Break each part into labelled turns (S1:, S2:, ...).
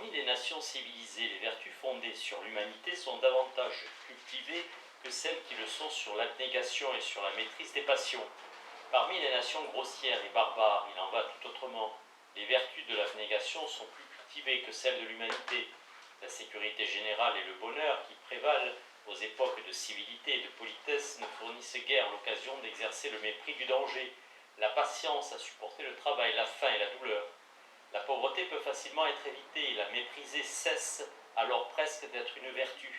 S1: Parmi les nations civilisées, les vertus fondées sur l'humanité sont davantage cultivées que celles qui le sont sur l'abnégation et sur la maîtrise des passions. Parmi les nations grossières et barbares, il en va tout autrement. Les vertus de l'abnégation sont plus cultivées que celles de l'humanité. La sécurité générale et le bonheur qui prévalent aux époques de civilité et de politesse ne fournissent guère l'occasion d'exercer le mépris du danger, la patience à supporter le travail, la faim et la douleur. La pauvreté peut facilement être évitée et la mépriser cesse alors presque d'être une vertu.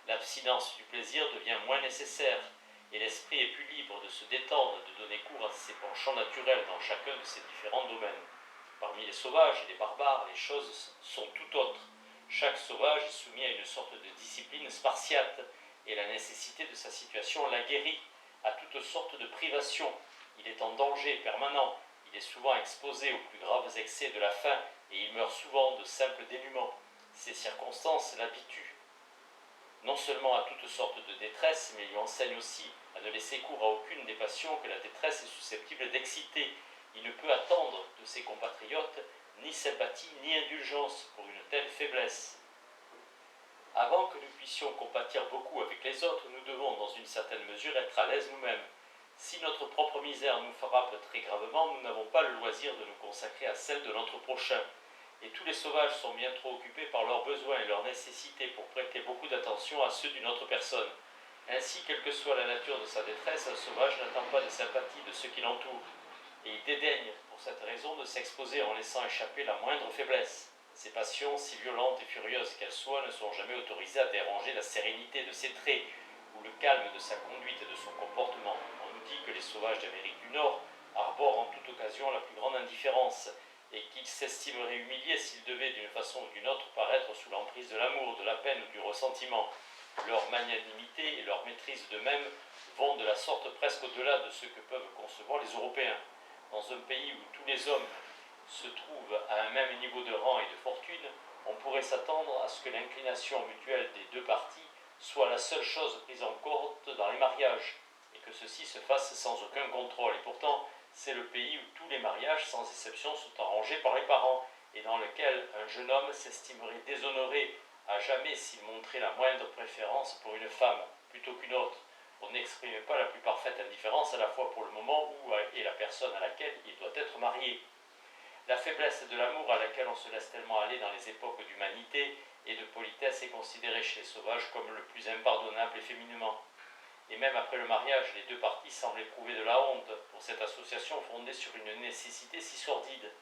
S1: L'abstinence du plaisir devient moins nécessaire et l'esprit est plus libre de se détendre, de donner cours à ses penchants naturels dans chacun de ces différents domaines. Parmi les sauvages et les barbares, les choses sont tout autres. Chaque sauvage est soumis à une sorte de discipline spartiate et la nécessité de sa situation la guérit à toutes sortes de privations. Il est en danger permanent, il est souvent exposé aux plus graves excès de la faim et il meurt souvent de simple dénuement. Ces circonstances l'habituent non seulement à toutes sortes de détresse, mais lui enseigne aussi à ne laisser cours à aucune des passions que la détresse est susceptible d'exciter. Il ne peut attendre de ses compatriotes ni sympathie ni indulgence pour une telle faiblesse. Avant que nous puissions compatir beaucoup avec les autres, nous devons dans une certaine mesure être à l'aise nous-mêmes. Si notre propre misère nous frappe très gravement, nous n'avons pas le loisir de nous consacrer à celle de notre prochain. Et tous les sauvages sont bien trop occupés par leurs besoins et leurs nécessités pour prêter beaucoup d'attention à ceux d'une autre personne. Ainsi, quelle que soit la nature de sa détresse, un sauvage n'attend pas de sympathie de ceux qui l'entourent. Et il dédaigne, pour cette raison, de s'exposer en laissant échapper la moindre faiblesse. Ces passions, si violentes et furieuses qu'elles soient, ne sont jamais autorisées à déranger la sérénité de ses traits ou le calme de sa conduite et de son comportement. On nous dit que les sauvages d'Amérique du Nord arborent en toute occasion la plus grande indifférence et qu'ils s'estimeraient humiliés s'ils devaient d'une façon ou d'une autre paraître sous l'emprise de l'amour, de la peine ou du ressentiment. Leur magnanimité et leur maîtrise d'eux-mêmes vont de la sorte presque au-delà de ce que peuvent concevoir les Européens. Dans un pays où tous les hommes se trouvent à un même niveau de rang et de fortune, on pourrait s'attendre à ce que l'inclination mutuelle des deux parties soit la seule chose prise en compte dans les mariages, et que ceci se fasse sans aucun contrôle. Et pourtant, c'est le pays où tous les mariages, sans exception, sont arrangés par les parents, et dans lequel un jeune homme s'estimerait déshonoré à jamais s'il montrait la moindre préférence pour une femme plutôt qu'une autre. On n'exprime pas la plus parfaite indifférence à la fois pour le moment où est la personne à laquelle il doit être marié. La faiblesse de l'amour à laquelle on se laisse tellement aller dans les époques d'humanité et de politesse est considérée chez les sauvages comme le plus impardonnable et féminement. Et même après le mariage, les deux parties semblent éprouver de la honte pour cette association fondée sur une nécessité si sordide.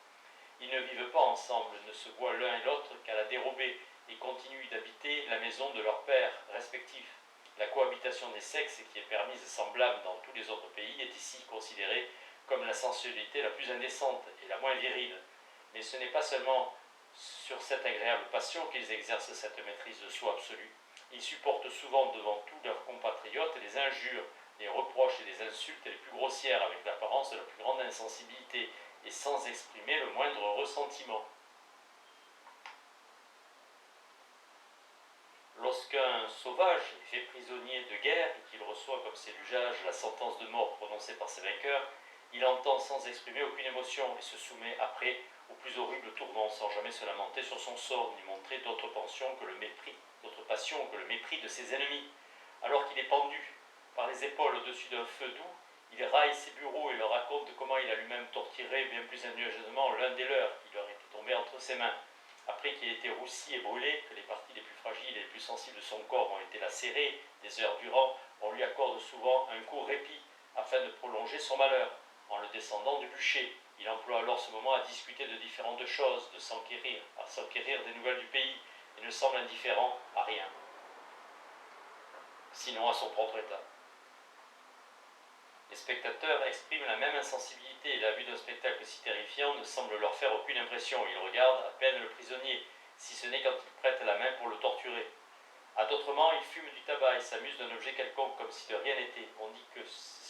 S1: Ils ne vivent pas ensemble, ne se voient l'un et l'autre qu'à la dérobée et continuent d'habiter la maison de leurs pères respectifs. La cohabitation des sexes, qui est permise semblable dans tous les autres pays, est ici considérée comme la sensualité la plus indécente et la moins virile. Mais ce n'est pas seulement sur cette agréable passion qu'ils exercent cette maîtrise de soi absolue. Ils supportent souvent devant tous leurs compatriotes les injures, les reproches et les insultes les plus grossières avec l'apparence de la plus grande insensibilité et sans exprimer le moindre ressentiment. Lorsqu'un sauvage est fait prisonnier de guerre et qu'il reçoit comme c'est l'usage la sentence de mort prononcée par ses vainqueurs, il entend sans exprimer aucune émotion et se soumet après au plus horrible tourment sans jamais se lamenter sur son sort ni montrer d'autre passion que le mépris de ses ennemis. Alors qu'il est pendu par les épaules au-dessus d'un feu doux, il raille ses bourreaux et leur raconte comment il a lui-même torturé bien plus ingénieusement l'un des leurs qui leur était tombé entre ses mains. Après qu'il ait été roussi et brûlé, que les parties les plus fragiles et les plus sensibles de son corps ont été lacérées des heures durant, on lui accorde souvent un court répit afin de prolonger son malheur. En le descendant du bûcher, il emploie alors ce moment à discuter de différentes choses, à s'enquérir des nouvelles du pays, et ne semble indifférent à rien, sinon à son propre état. Les spectateurs expriment la même insensibilité et la vue d'un spectacle si terrifiant ne semble leur faire aucune impression. Ils regardent à peine le prisonnier, si ce n'est quand il prête la main pour le torturer. À d'autres moments, ils fument du tabac et s'amusent d'un objet quelconque comme si de rien n'était. On dit que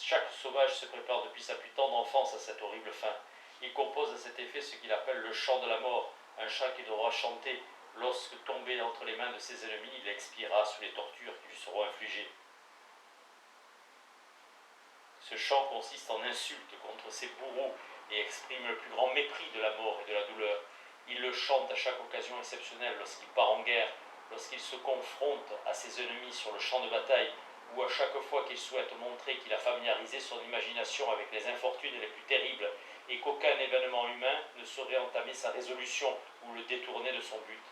S1: chaque sauvage se prépare depuis sa plus tendre enfance à cette horrible fin. Il compose à cet effet ce qu'il appelle le chant de la mort, un chant qu'il devra chanter lorsque, tombé entre les mains de ses ennemis, il expirera sous les tortures qui lui seront infligées. Ce chant consiste en insultes contre ses bourreaux et exprime le plus grand mépris de la mort et de la douleur. Il le chante à chaque occasion exceptionnelle lorsqu'il part en guerre, lorsqu'il se confronte à ses ennemis sur le champ de bataille, ou à chaque fois qu'il souhaite montrer qu'il a familiarisé son imagination avec les infortunes les plus terribles et qu'aucun événement humain ne saurait entamer sa résolution ou le détourner de son but.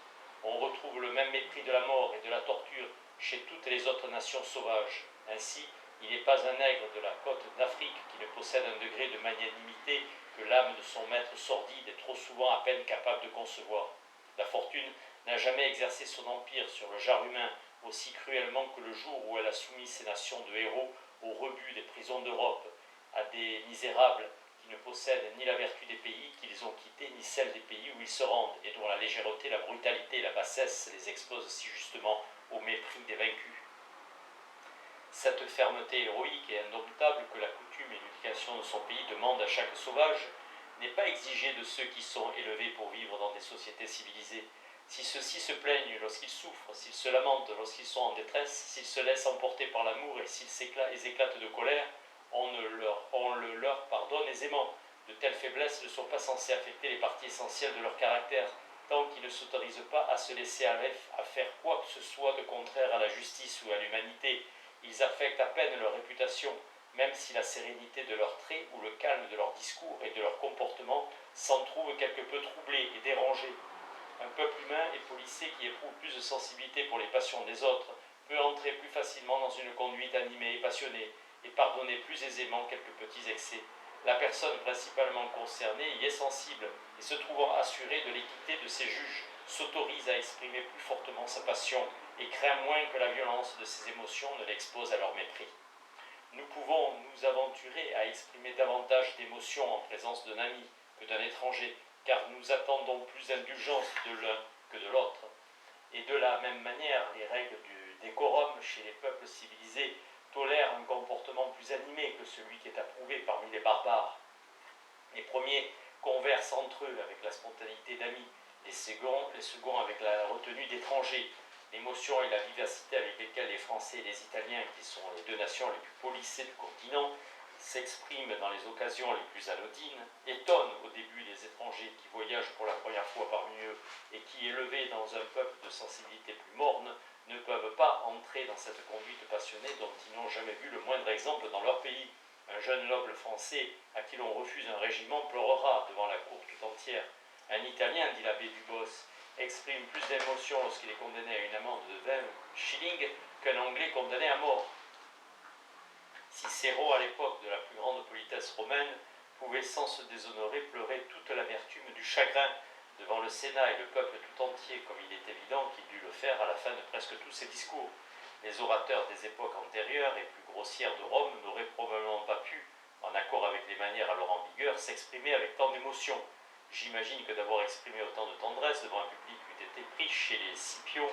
S1: On retrouve le même mépris de la mort et de la torture chez toutes les autres nations sauvages. Ainsi, il n'est pas un nègre de la côte d'Afrique qui ne possède un degré de magnanimité que l'âme de son maître sordide est trop souvent à peine capable de concevoir. La fortune n'a jamais exercé son empire sur le genre humain aussi cruellement que le jour où elle a soumis ces nations de héros au rebut des prisons d'Europe, à des misérables qui ne possèdent ni la vertu des pays qu'ils ont quittés, ni celle des pays où ils se rendent, et dont la légèreté, la brutalité et la bassesse les exposent si justement au mépris des vaincus. Cette fermeté héroïque et indomptable que la coutume et l'éducation de son pays demandent à chaque sauvage n'est pas exigée de ceux qui sont élevés pour vivre dans des sociétés civilisées. Si ceux-ci se plaignent lorsqu'ils souffrent, s'ils se lamentent lorsqu'ils sont en détresse, s'ils se laissent emporter par l'amour et s'ils éclatent de colère, on le leur pardonne aisément. De telles faiblesses ne sont pas censées affecter les parties essentielles de leur caractère, tant qu'ils ne s'autorisent pas à se laisser à faire quoi que ce soit de contraire à la justice ou à l'humanité. Ils affectent à peine leur réputation, même si la sérénité de leurs traits ou le calme de leur discours et de leur comportement s'en trouve quelque peu troublé et dérangé. Un peuple humain et policé qui éprouve plus de sensibilité pour les passions des autres peut entrer plus facilement dans une conduite animée et passionnée et pardonner plus aisément quelques petits excès. La personne principalement concernée y est sensible et se trouvant assurée de l'équité de ses juges, s'autorise à exprimer plus fortement sa passion et craint moins que la violence de ses émotions ne l'expose à leur mépris. Nous pouvons nous aventurer à exprimer davantage d'émotions en présence d'un ami que d'un étranger, car nous attendons plus d'indulgence de l'un que de l'autre. Et de la même manière, les règles du décorum chez les peuples civilisés tolèrent un comportement plus animé que celui qui est approuvé parmi les barbares. Les premiers conversent entre eux avec la spontanéité d'amis, les seconds avec la retenue d'étrangers. L'émotion et la vivacité avec lesquelles les Français et les Italiens, qui sont les deux nations les plus policées du continent, s'expriment dans les occasions les plus anodines, étonnent au début les étrangers qui voyagent pour la première fois parmi eux et qui, élevés dans un peuple de sensibilité plus morne, ne peuvent pas entrer dans cette conduite passionnée dont ils n'ont jamais vu le moindre exemple dans leur pays. Un jeune noble français à qui l'on refuse un régiment pleurera devant la cour tout entière. Un Italien, dit l'abbé Dubos, exprime plus d'émotion lorsqu'il est condamné à une amende de 20 shillings qu'un Anglais condamné à mort. Cicéron, à l'époque de la plus grande politesse romaine, pouvait sans se déshonorer pleurer toute l'amertume du chagrin devant le Sénat et le peuple tout entier, comme il est évident qu'il dut le faire à la fin de presque tous ses discours. Les orateurs des époques antérieures et plus grossières de Rome n'auraient probablement pas pu, en accord avec les manières alors en vigueur, s'exprimer avec tant d'émotion. J'imagine que d'avoir exprimé autant de tendresse devant un public eût été pris chez les Scipio,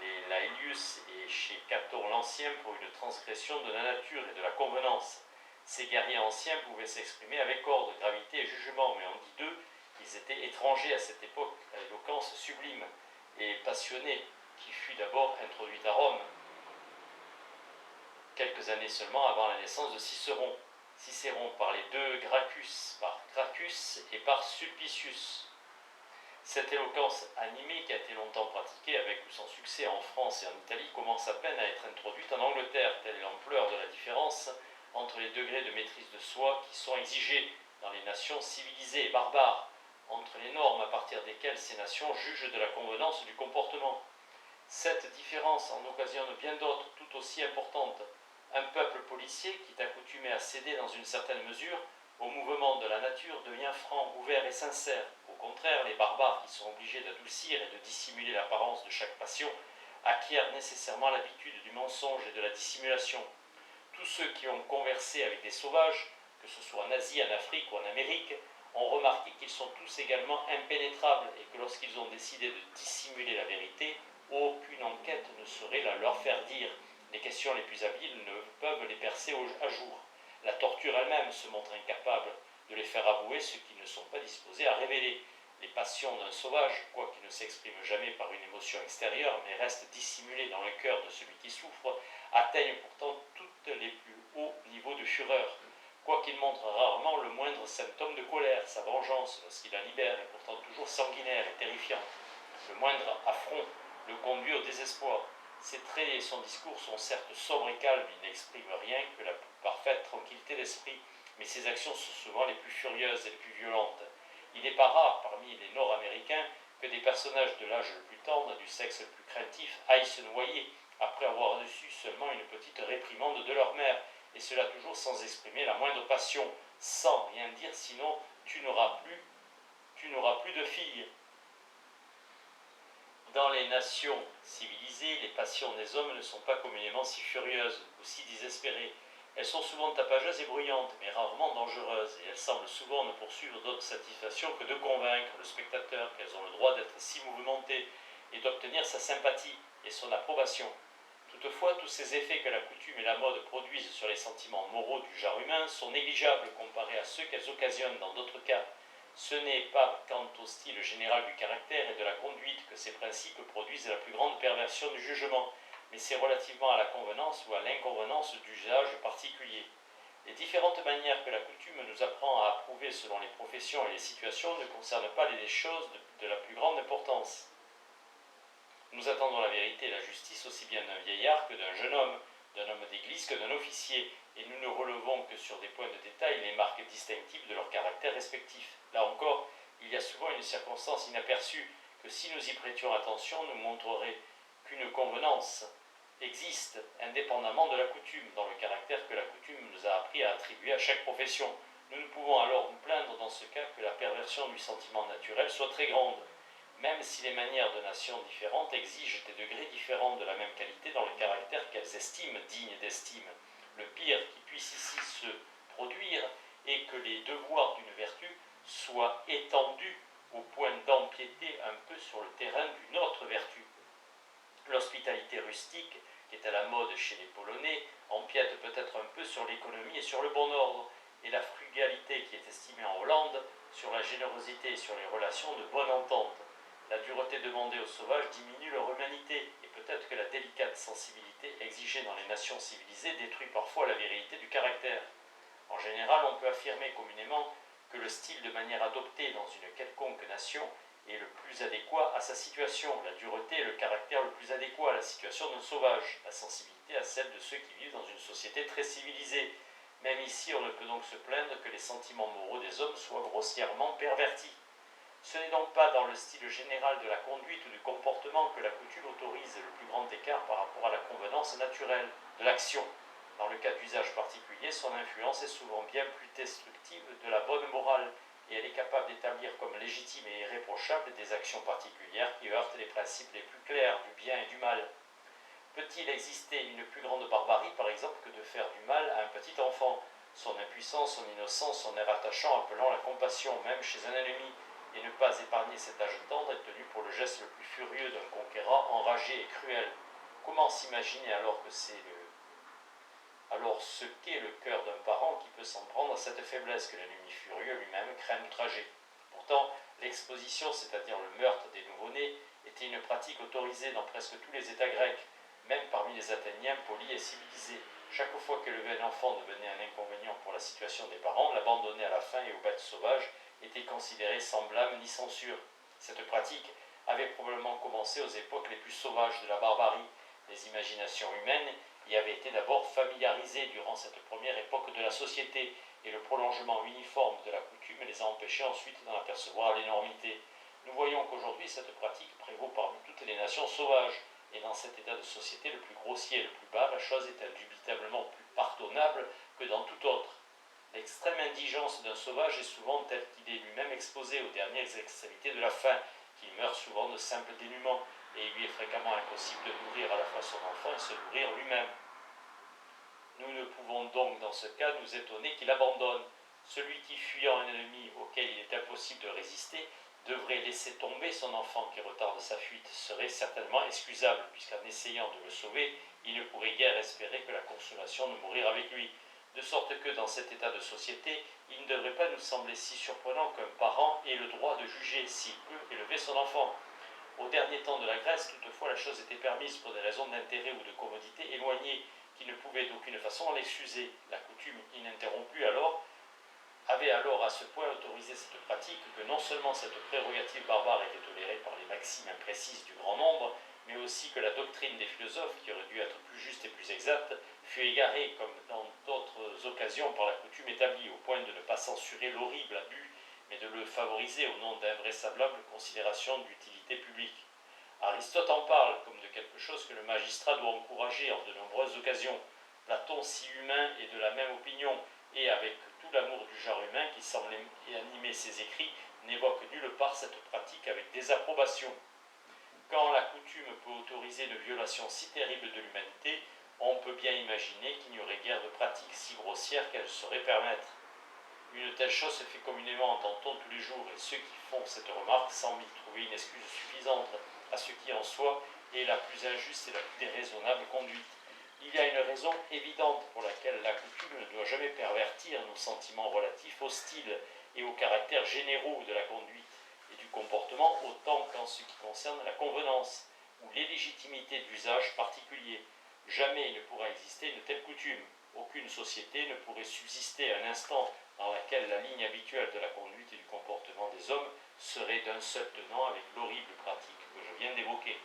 S1: les Laelius et chez Caton l'Ancien pour une transgression de la nature et de la convenance. Ces guerriers anciens pouvaient s'exprimer avec ordre, gravité et jugement, mais on dit d'eux qu'ils étaient étrangers à cette époque, à l'éloquence sublime et passionnée qui fut d'abord introduite à Rome, quelques années seulement avant la naissance de Cicéron. Cicéron par les deux Gracchus, par Gracchus et par Sulpicius. Cette éloquence animée qui a été longtemps pratiquée avec ou sans succès en France et en Italie commence à peine à être introduite en Angleterre, telle est l'ampleur de la différence entre les degrés de maîtrise de soi qui sont exigés dans les nations civilisées et barbares, entre les normes à partir desquelles ces nations jugent de la convenance du comportement. Cette différence en occasionne bien d'autres tout aussi importantes. Un peuple policier qui est accoutumé à céder dans une certaine mesure au mouvement de la nature devient franc, ouvert et sincère. Au contraire, les barbares qui sont obligés d'adoucir et de dissimuler l'apparence de chaque passion acquièrent nécessairement l'habitude du mensonge et de la dissimulation. Tous ceux qui ont conversé avec des sauvages, que ce soit en Asie, en Afrique ou en Amérique, ont remarqué qu'ils sont tous également impénétrables et que lorsqu'ils ont décidé de dissimuler la vérité, aucune enquête ne saurait la leur faire dire. Les questions les plus habiles ne peuvent les percer à jour. La torture elle-même se montre incapable de les faire avouer ce qu'ils ne sont pas disposés à révéler. Les passions d'un sauvage, quoiqu'ils ne s'expriment jamais par une émotion extérieure, mais restent dissimulées dans le cœur de celui qui souffre, atteignent pourtant tous les plus hauts niveaux de fureur. quoiqu'il montre rarement le moindre symptôme de colère. Sa vengeance, lorsqu'il la libère, est pourtant toujours sanguinaire et terrifiante. Le moindre affront le conduit au désespoir. Ses traits et son discours sont certes sobres et calmes, il n'exprime rien que la plus parfaite tranquillité d'esprit, mais ses actions sont souvent les plus furieuses et les plus violentes. Il n'est pas rare parmi les Nord-Américains que des personnages de l'âge le plus tendre, du sexe le plus craintif, aillent se noyer après avoir reçu seulement une petite réprimande de leur mère, et cela toujours sans exprimer la moindre passion, sans rien dire sinon tu n'auras plus de filles. Dans les nations civilisées, les passions des hommes ne sont pas communément si furieuses ou si désespérées. Elles sont souvent tapageuses et bruyantes, mais rarement dangereuses, et elles semblent souvent ne poursuivre d'autre satisfaction que de convaincre le spectateur qu'elles ont le droit d'être si mouvementées et d'obtenir sa sympathie et son approbation. Toutefois, tous ces effets que la coutume et la mode produisent sur les sentiments moraux du genre humain sont négligeables comparés à ceux qu'elles occasionnent dans d'autres cas. Ce n'est pas quant au style général du caractère et de la conduite que ces principes produisent la plus grande perversion du jugement, mais c'est relativement à la convenance ou à l'inconvenance d'usage particulier. Les différentes manières que la coutume nous apprend à approuver selon les professions et les situations ne concernent pas les choses de la plus grande importance. Nous attendons la vérité et la justice aussi bien d'un vieillard que d'un jeune homme, d'un homme d'église que d'un officier, et nous ne relevons que sur des points de détail les marques distinctives de leur caractère respectif. Là encore, il y a souvent une circonstance inaperçue que si nous y prêtions attention nous montrerait qu'une convenance existe indépendamment de la coutume, dans le caractère que la coutume nous a appris à attribuer à chaque profession. Nous ne pouvons alors nous plaindre dans ce cas que la perversion du sentiment naturel soit très grande, même si les manières de nations différentes exigent des degrés différents de la même qualité dans le caractère qu'elles estiment digne d'estime. Le pire qui puisse ici se produire est que les devoirs d'une vertu soient étendus au point d'empiéter un peu sur le terrain d'une autre vertu. L'hospitalité rustique, qui est à la mode chez les Polonais, empiète peut-être un peu sur l'économie et sur le bon ordre, et la frugalité qui est estimée en Hollande sur la générosité et sur les relations de bonne entente. La dureté demandée aux sauvages diminue leur humanité, et peut-être que la délicate sensibilité exigée dans les nations civilisées détruit parfois la virilité du caractère. En général, on peut affirmer communément que le style de manière adopté dans une quelconque nation est le plus adéquat à sa situation, la dureté est le caractère le plus adéquat à la situation d'un sauvage, la sensibilité à celle de ceux qui vivent dans une société très civilisée. Même ici, on ne peut donc se plaindre que les sentiments moraux des hommes soient grossièrement pervertis. Ce n'est donc pas dans le style général de la conduite ou du comportement que la coutume autorise le plus grand écart par rapport à la convenance naturelle de l'action. Dans le cas d'usage particulier, son influence est souvent bien plus destructive de la bonne morale, et elle est capable d'établir comme légitimes et irréprochables des actions particulières qui heurtent les principes les plus clairs du bien et du mal. Peut-il exister une plus grande barbarie, par exemple, que de faire du mal à un petit enfant, son impuissance, son innocence, son air attachant appelant la compassion, même chez un ennemi, et ne pas épargner cet âge tendre est tenu pour le geste le plus furieux d'un conquérant enragé et cruel. Comment s'imaginer alors ce qu'est le cœur d'un parent qui peut s'en prendre à cette faiblesse que l'ennemi furieux lui-même craint d'outrager. Pourtant, l'exposition, c'est-à-dire le meurtre des nouveau-nés, était une pratique autorisée dans presque tous les États grecs, même parmi les Athéniens polis et civilisés. Chaque fois qu'élever un enfant devenait un inconvénient pour la situation des parents, l'abandonner à la faim et aux bêtes sauvages était considéré sans blâme ni censure. Cette pratique avait probablement commencé aux époques les plus sauvages de la barbarie. Les imaginations humaines y avaient été d'abord familiarisées durant cette première époque de la société, et le prolongement uniforme de la coutume les a empêchés ensuite d'en apercevoir l'énormité. Nous voyons qu'aujourd'hui cette pratique prévaut parmi toutes les nations sauvages, et dans cet état de société le plus grossier et le plus bas, la chose est indubitablement plus pardonnable que dans tout autre. L'extrême indigence d'un sauvage est souvent telle qu'il est lui-même exposé aux dernières extrémités de la faim, qu'il meurt souvent de simple dénuement, et il lui est fréquemment impossible de nourrir à la fois son enfant et se nourrir lui-même. Nous ne pouvons donc dans ce cas nous étonner qu'il abandonne. Celui qui, fuyant un ennemi auquel il est impossible de résister, devrait laisser tomber son enfant qui retarde sa fuite, serait certainement excusable, puisqu'en essayant de le sauver, il ne pourrait guère espérer que la consolation de mourir avec lui. De sorte que dans cet état de société, il ne devrait pas nous sembler si surprenant qu'un parent ait le droit de juger s'il peut élever son enfant. Au dernier temps de la Grèce, toutefois, la chose était permise pour des raisons d'intérêt ou de commodité éloignées qui ne pouvait d'aucune façon l'excuser. La coutume ininterrompue avait alors à ce point autorisé cette pratique que non seulement cette prérogative barbare était tolérée par les maximes imprécises du grand nombre, mais aussi que la doctrine des philosophes, qui aurait dû être plus juste et plus exacte, fut égarée, comme dans d'autres occasions, par la coutume établie, au point de ne pas censurer l'horrible abus, mais de le favoriser au nom d'invraisemblables considérations d'utilité publique. Aristote en parle comme de quelque chose que le magistrat doit encourager en de nombreuses occasions. Platon, si humain, est de la même opinion, et avec tout l'amour du genre humain qui semble animer ses écrits, n'évoque nulle part cette pratique avec désapprobation. Quand la coutume peut autoriser une violation si terrible de l'humanité, on peut bien imaginer qu'il n'y aurait guère de pratique si grossière qu'elle saurait permettre. Une telle chose se fait communément, entend-on tous les jours, et ceux qui font cette remarque semblent y trouver une excuse suffisante à ce qui en soi est la plus injuste et la plus déraisonnable conduite. Il y a une raison évidente pour laquelle la coutume ne doit jamais pervertir nos sentiments relatifs au style et au caractère généraux de la conduite et du comportement, autant qu'en ce qui concerne la convenance ou l'illégitimité d'usage particulier. Jamais il ne pourra exister une telle coutume. Aucune société ne pourrait subsister un instant dans laquelle la ligne habituelle de la conduite et du comportement des hommes serait d'un seul tenant avec l'horrible pratique que je viens d'évoquer.